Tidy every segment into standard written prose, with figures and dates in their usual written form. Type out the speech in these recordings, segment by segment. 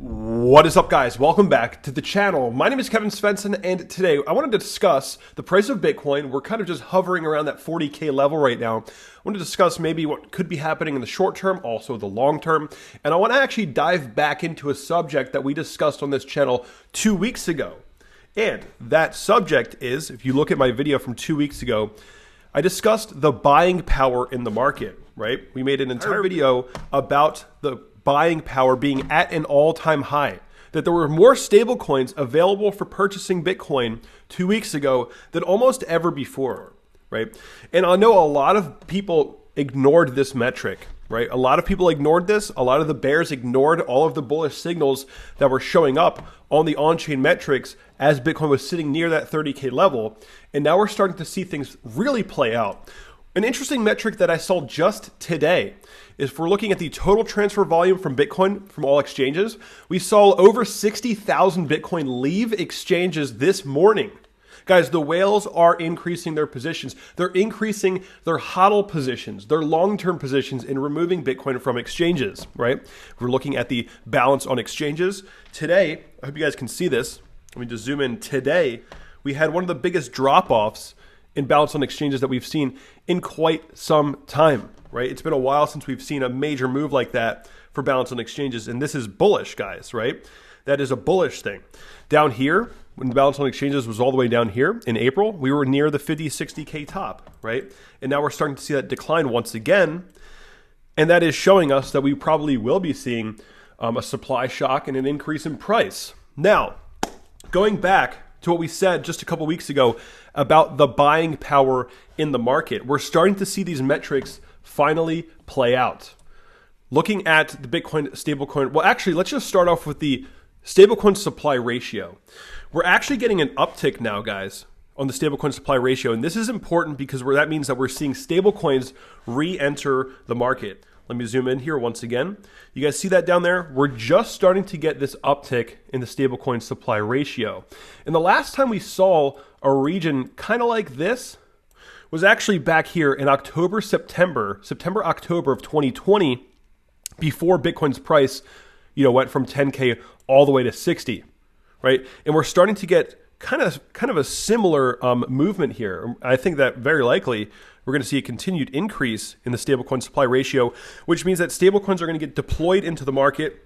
What is up, guys? Welcome back to the channel. My name is Kevin Svenson, and today I wanted to discuss the price of Bitcoin. We're kind of just hovering around that 40K level right now. I want to discuss maybe what could be happening in the short term, also the long term, and I want to actually dive back into a subject that we discussed on this channel 2 weeks ago. And that subject is, if you look at my video from 2 weeks ago, I discussed the buying power in the market, right? We made an entire video about the buying power being at an all-time high, that there were more stablecoins available for purchasing Bitcoin 2 weeks ago than almost ever before, right? And I know a lot of people ignored this metric, right? A lot of people ignored this. A lot of the bears ignored all of the bullish signals that were showing up on the on-chain metrics as Bitcoin was sitting near that 30K level. And now we're starting to see things really play out. An interesting metric that I saw just today is if we're looking at the total transfer volume from Bitcoin from all exchanges, we saw over 60,000 Bitcoin leave exchanges this morning. Guys, the whales are increasing their positions. They're increasing their hodl positions, their long-term positions in removing Bitcoin from exchanges, right? We're looking at the balance on exchanges. Today, I hope you guys can see this. Let me just zoom in. Today, we had one of the biggest drop-offs in balance on exchanges that we've seen in quite some time, right? It's been a while since we've seen a major move like that for balance on exchanges, and this is bullish, guys, right? That is a bullish thing. Down here, when the balance on exchanges was all the way down here in April, we were near the 50, 60K top, right? And now we're starting to see that decline once again, and that is showing us that we probably will be seeing a supply shock and an increase in price. Now, going back to what we said just a couple weeks ago about the buying power in the market, we're starting to see these metrics finally play out. Looking at the Bitcoin stablecoin, well, actually, let's just start off with the stablecoin supply ratio. We're actually getting an uptick now, guys, on the stablecoin supply ratio, and this is important because that means that we're seeing stablecoins re-enter the market. Let me zoom in here once again. You guys see that down there? We're just starting to get this uptick in the stablecoin supply ratio. And the last time we saw a region kind of like this was actually back here in October, October of 2020, before Bitcoin's price, went from 10K all the way to 60, right? And we're starting to get kind of a similar movement here. I think that very likely we're going to see a continued increase in the stablecoin supply ratio, which means that stablecoins are going to get deployed into the market,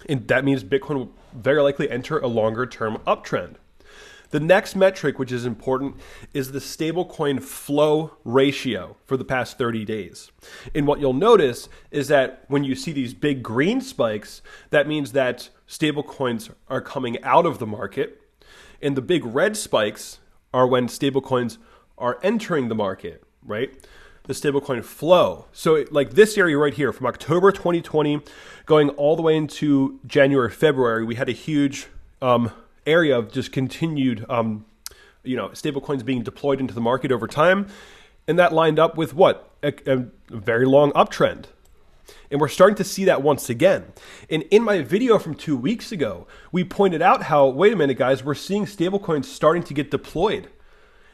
and that means Bitcoin will very likely enter a longer-term uptrend. The next metric, which is important, is the stablecoin flow ratio for the past 30 days. And what you'll notice is that when you see these big green spikes, that means that stablecoins are coming out of the market, and the big red spikes are when stablecoins are entering the market, right? The stablecoin flow. So like this area right here from October 2020 going all the way into January, February, we had a huge area of just continued, stablecoins being deployed into the market over time. And that lined up with what? A very long uptrend. And we're starting to see that once again. And in my video from 2 weeks ago, we pointed out how, wait a minute, guys, we're seeing stablecoins starting to get deployed.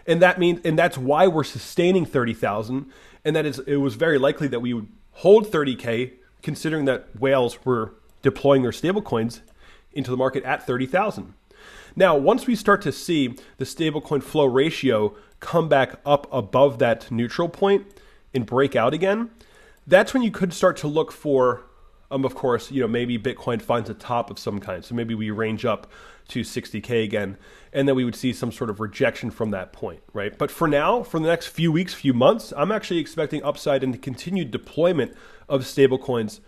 And that's why we're sustaining 30,000. And it was very likely that we would hold 30K, considering that whales were deploying their stablecoins into the market at 30,000. Now, once we start to see the stablecoin flow ratio come back up above that neutral point and break out again, that's when you could start to look for, of course, maybe Bitcoin finds a top of some kind. So maybe we range up to 60K again, and then we would see some sort of rejection from that point, right? But for now, for the next few weeks, few months, I'm actually expecting upside and continued deployment of stablecoins.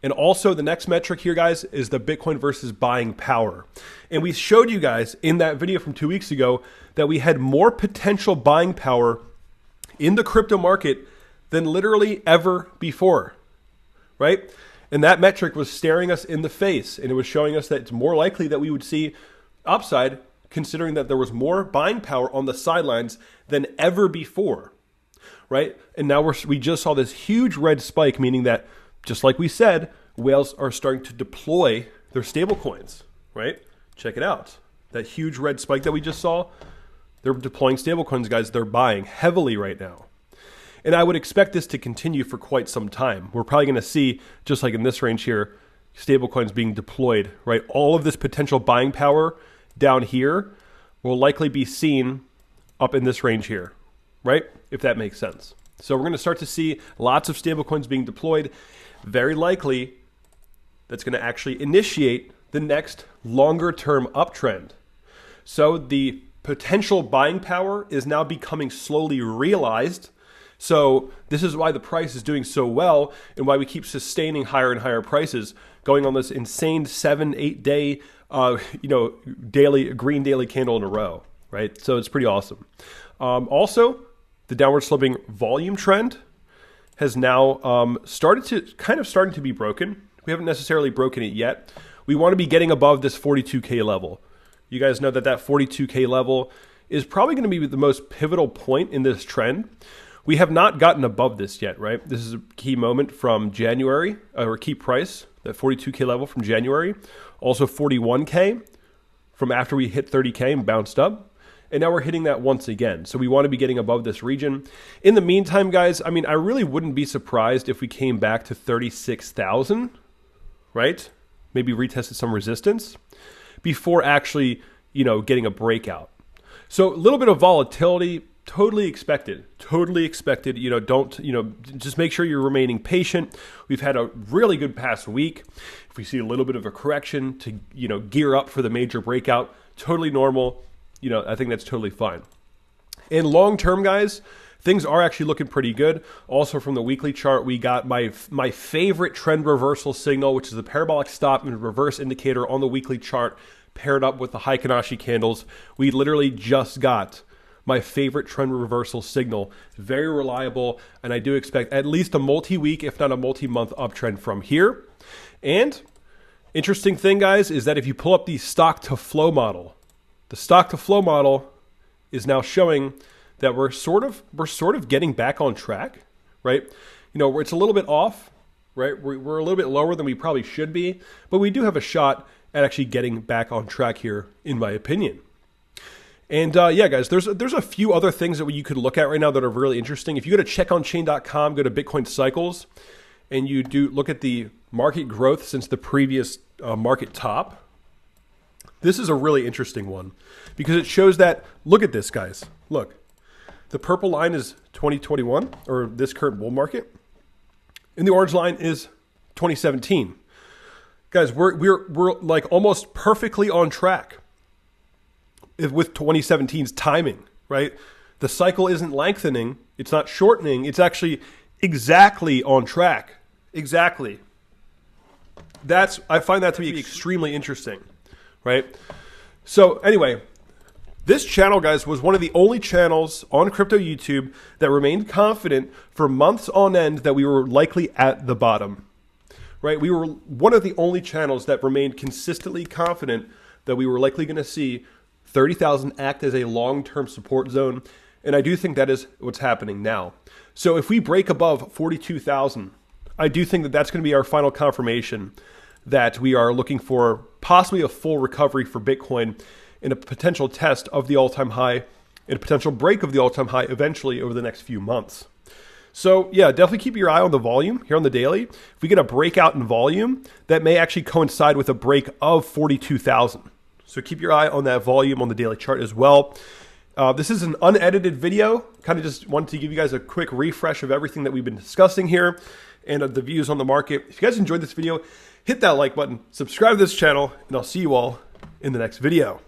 And also the next metric here, guys, is the Bitcoin versus buying power. And we showed you guys in that video from 2 weeks ago that we had more potential buying power in the crypto market than literally ever before, right? And that metric was staring us in the face, and it was showing us that it's more likely that we would see upside, considering that there was more buying power on the sidelines than ever before, right? And now we just saw this huge red spike, meaning that, just like we said, whales are starting to deploy their stablecoins, right? Check it out. That huge red spike that we just saw, they're deploying stablecoins, guys. They're buying heavily right now. And I would expect this to continue for quite some time. We're probably going to see, just like in this range here, stablecoins being deployed, right? All of this potential buying power down here will likely be seen up in this range here, right? If that makes sense. So we're going to start to see lots of stablecoins being deployed. Very likely that's going to actually initiate the next longer term uptrend. So the potential buying power is now becoming slowly realized. So this is why the price is doing so well and why we keep sustaining higher and higher prices, going on this insane 7-8 day, daily green daily candle in a row, right? So it's pretty awesome. Also, the downward sloping volume trend has now starting to be broken. We haven't necessarily broken it yet. We want to be getting above this 42K level. You guys know that 42K level is probably going to be the most pivotal point in this trend. We have not gotten above this yet, right? This is a key moment from January, or key price, that 42K level from January. Also 41K from after we hit 30K and bounced up. And now we're hitting that once again. So we want to be getting above this region. In the meantime, guys, I mean, I really wouldn't be surprised if we came back to 36,000, right? Maybe retested some resistance before actually, getting a breakout. So a little bit of volatility, totally expected. Just make sure you're remaining patient. We've had a really good past week. If we see a little bit of a correction to, gear up for the major breakout, totally normal. I think that's totally fine. And long term, guys, things are actually looking pretty good. Also from the weekly chart, we got my favorite trend reversal signal, which is the parabolic stop and reverse indicator on the weekly chart paired up with the Heikin-Ashi candles. We literally just got my favorite trend reversal signal. Very reliable, and I do expect at least a multi-week, if not a multi-month uptrend from here. And interesting thing, guys, is that if you pull up the stock to flow model, the stock to flow model is now showing that we're sort of getting back on track, right? It's a little bit off, right? We're a little bit lower than we probably should be, but we do have a shot at actually getting back on track here, in my opinion. And yeah, guys, there's a few other things that you could look at right now that are really interesting. If you go to checkonchain.com, go to Bitcoin cycles, and you do look at the market growth since the previous market top, this is a really interesting one because it shows that, look at this, guys. Look, the purple line is 2021, or this current bull market, and the orange line is 2017. Guys, we're like almost perfectly on track with 2017's timing, right? The cycle isn't lengthening, it's not shortening, it's actually exactly on track. Exactly. I find that to be extremely interesting, right? So anyway, this channel, guys, was one of the only channels on crypto YouTube that remained confident for months on end that we were likely at the bottom, right? We were one of the only channels that remained consistently confident that we were likely going to see 30,000 act as a long-term support zone. And I do think that is what's happening now. So if we break above 42,000, I do think that that's going to be our final confirmation that we are looking for possibly a full recovery for Bitcoin and a potential test of the all-time high and a potential break of the all-time high eventually over the next few months. So yeah, definitely keep your eye on the volume here on the daily. If we get a breakout in volume, that may actually coincide with a break of 42,000. So keep your eye on that volume on the daily chart as well. This is an unedited video. Kind of just wanted to give you guys a quick refresh of everything that we've been discussing here and the views on the market. If you guys enjoyed this video, hit that like button, subscribe to this channel, and I'll see you all in the next video.